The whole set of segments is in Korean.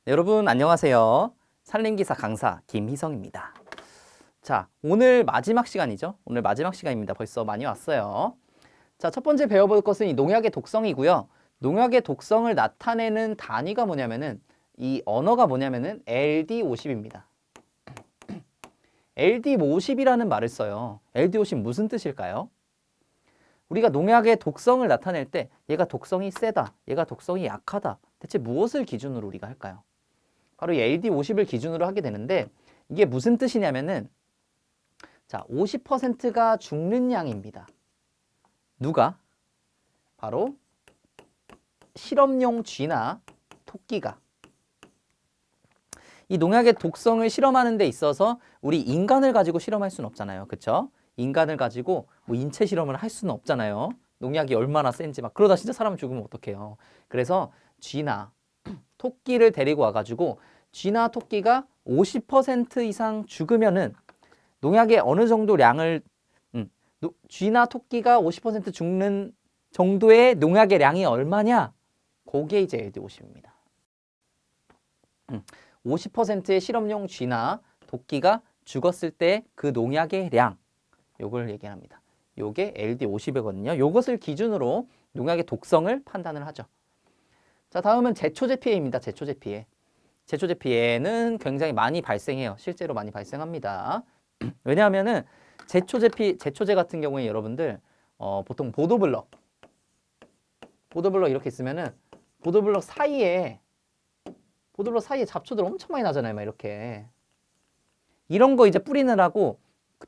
네, 여러분 안녕하세요. 산림기사 강사 김희성입니다. 자, 오늘 마지막 시간이죠. 오늘 마지막 시간입니다. 벌써 많이 왔어요. 자, 첫 번째 배워볼 것은 이 농약의 독성이고요. 농약의 독성을 나타내는 단위가 뭐냐면은 이 언어가 뭐냐면은 LD50입니다. LD50이라는 말을 써요. LD50 무슨 뜻일까요? 우리가 농약의 독성을 나타낼 때 얘가 독성이 세다, 얘가 독성이 약하다. 대체 무엇을 기준으로 우리가 할까요? 바로 이 LD50을 기준으로 하게 되는데 이게 무슨 뜻이냐면은 자, 50%가 죽는 양입니다. 누가? 바로 실험용 쥐나 토끼가. 이 농약의 독성을 실험하는 데 있어서 우리 인간을 가지고 실험할 수는 없잖아요. 그쵸? 인간을 가지고 뭐 인체 실험을 할 수는 없잖아요. 농약이 얼마나 센지 막 그러다 진짜 사람 죽으면 어떡해요. 그래서 쥐나 토끼를 데리고 와가지고 쥐나 토끼가 50% 이상 죽으면은 농약의 어느 정도 량을 쥐나 토끼가 50% 죽는 정도의 농약의 량이 얼마냐? 그게 이제 LD50입니다. 50%의 실험용 쥐나 토끼가 죽었을 때 그 농약의 량, 요걸 얘기합니다. 요게 LD50이거든요. 요것을 기준으로 농약의 독성을 판단을 하죠. 자, 다음은 제초제 피해입니다. 제초제 피해. 제초제 피해는 굉장히 많이 발생해요. 실제로 많이 발생합니다. 왜냐하면은 제초제 같은 경우에 여러분들 보통 보도블럭 이렇게 있으면은 보도블럭 사이에 잡초들 엄청 많이 나잖아요. 막 이렇게 이런 거 이제 뿌리느라고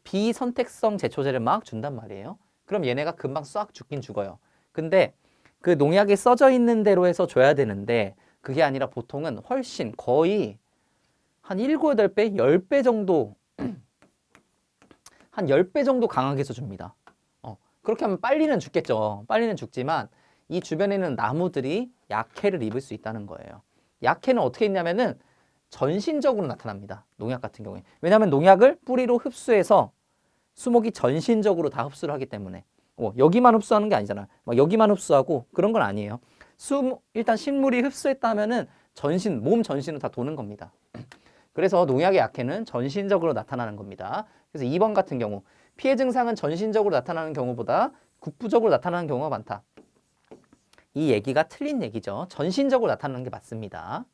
비선택성 제초제를 막 준단 말이에요. 그럼 얘네가 금방 싹 죽긴 죽어요. 근데 그 농약이 써져 있는 대로 해서 줘야 되는데 그게 아니라 보통은 훨씬 거의 한 7, 8배, 10배 정도 한 10배 정도 강하게 해서 줍니다. 그렇게 하면 빨리는 죽겠죠. 빨리는 죽지만 이 주변에 있는 나무들이 약해를 입을 수 있다는 거예요. 약해는 어떻게 있냐면은 전신적으로 나타납니다. 농약 같은 경우에. 왜냐하면 농약을 뿌리로 흡수해서 수목이 전신적으로 다 흡수를 하기 때문에 여기만 흡수하는 게 아니잖아요. 막 여기만 흡수하고 그런 건 아니에요. 일단 식물이 흡수했다면은 몸 전신은 다 도는 겁니다. 그래서 농약의 약해는 전신적으로 나타나는 겁니다. 그래서 2번 같은 경우 피해 증상은 전신적으로 나타나는 경우보다 국부적으로 나타나는 경우가 많다. 이 얘기가 틀린 얘기죠. 전신적으로 나타나는 게 맞습니다.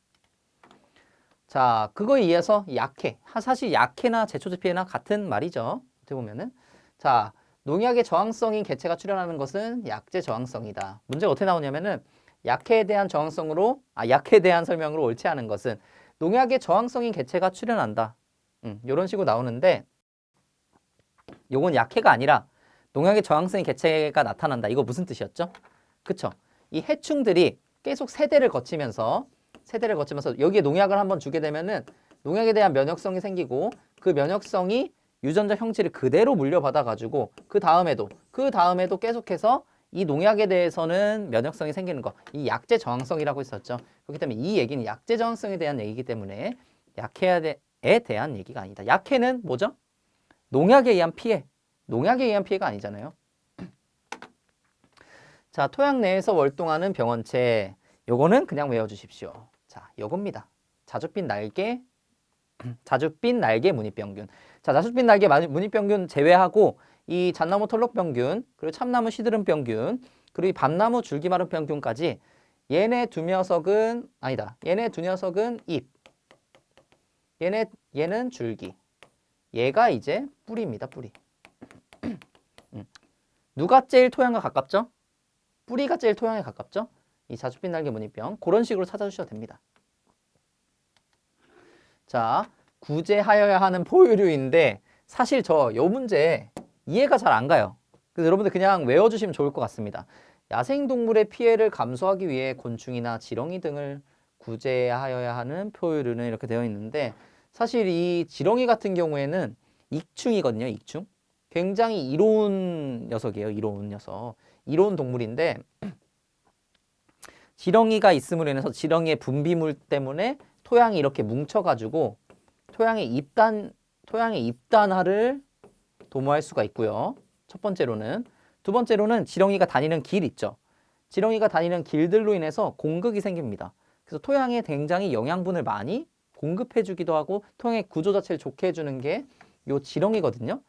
자, 그거에 의해서 약해. 사실 약해나 제초제 피해나 같은 말이죠. 어떻게 보면은. 자, 농약의 저항성인 개체가 출현하는 것은 약제 저항성이다. 문제가 어떻게 나오냐면은 약해에 대한 설명으로 옳지 않은 것은 농약의 저항성인 개체가 출현한다. 이런 식으로 나오는데 요건 약해가 아니라 농약의 저항성인 개체가 나타난다. 이거 무슨 뜻이었죠? 그쵸? 이 해충들이 계속 세대를 거치면서 여기에 농약을 한번 주게 되면은 농약에 대한 면역성이 생기고 그 면역성이 유전자 형질을 그대로 물려받아 가지고 그 다음에도 계속해서 이 농약에 대해서는 면역성이 생기는 거, 이 약제 저항성이라고 했었죠. 그렇기 때문에 이 얘기는 약제 저항성에 대한 얘기이기 때문에 약해에 대한 얘기가 아니다. 약해는 뭐죠? 농약에 의한 피해가 아니잖아요. 자, 토양 내에서 월동하는 병원체. 요거는 그냥 외워주십시오. 자, 요겁니다. 자줏빛 날개 무늬병균. 자, 자줏빛 날개 무늬병균 제외하고 이 잣나무 털록병균, 그리고 참나무 시드름병균, 그리고 이 밤나무 줄기마름병균까지 얘네 두 녀석은 잎. 얘는 줄기. 얘가 이제 뿌리입니다. 뿌리. 누가 제일 토양과 가깝죠? 뿌리가 제일 토양에 가깝죠? 이 자줏빛 날개 무늬병. 그런 식으로 찾아주셔도 됩니다. 자, 구제하여야 하는 포유류인데 사실 요 문제 이해가 잘 안 가요. 그래서 여러분들 그냥 외워주시면 좋을 것 같습니다. 야생동물의 피해를 감수하기 위해 곤충이나 지렁이 등을 구제하여야 하는 포유류는 이렇게 되어 있는데 사실 이 지렁이 같은 경우에는 익충이거든요. 익충. 굉장히 이로운 녀석이에요. 이로운 녀석. 이로운 동물인데 지렁이가 있음으로 인해서 지렁이의 분비물 때문에 토양이 이렇게 뭉쳐가지고 토양의 입단화를 도모할 수가 있고요. 첫 번째로는. 두 번째로는 지렁이가 다니는 길 있죠. 지렁이가 다니는 길들로 인해서 공극이 생깁니다. 그래서 토양에 굉장히 영양분을 많이 공급해주기도 하고 토양의 구조 자체를 좋게 해주는 게 요 지렁이거든요.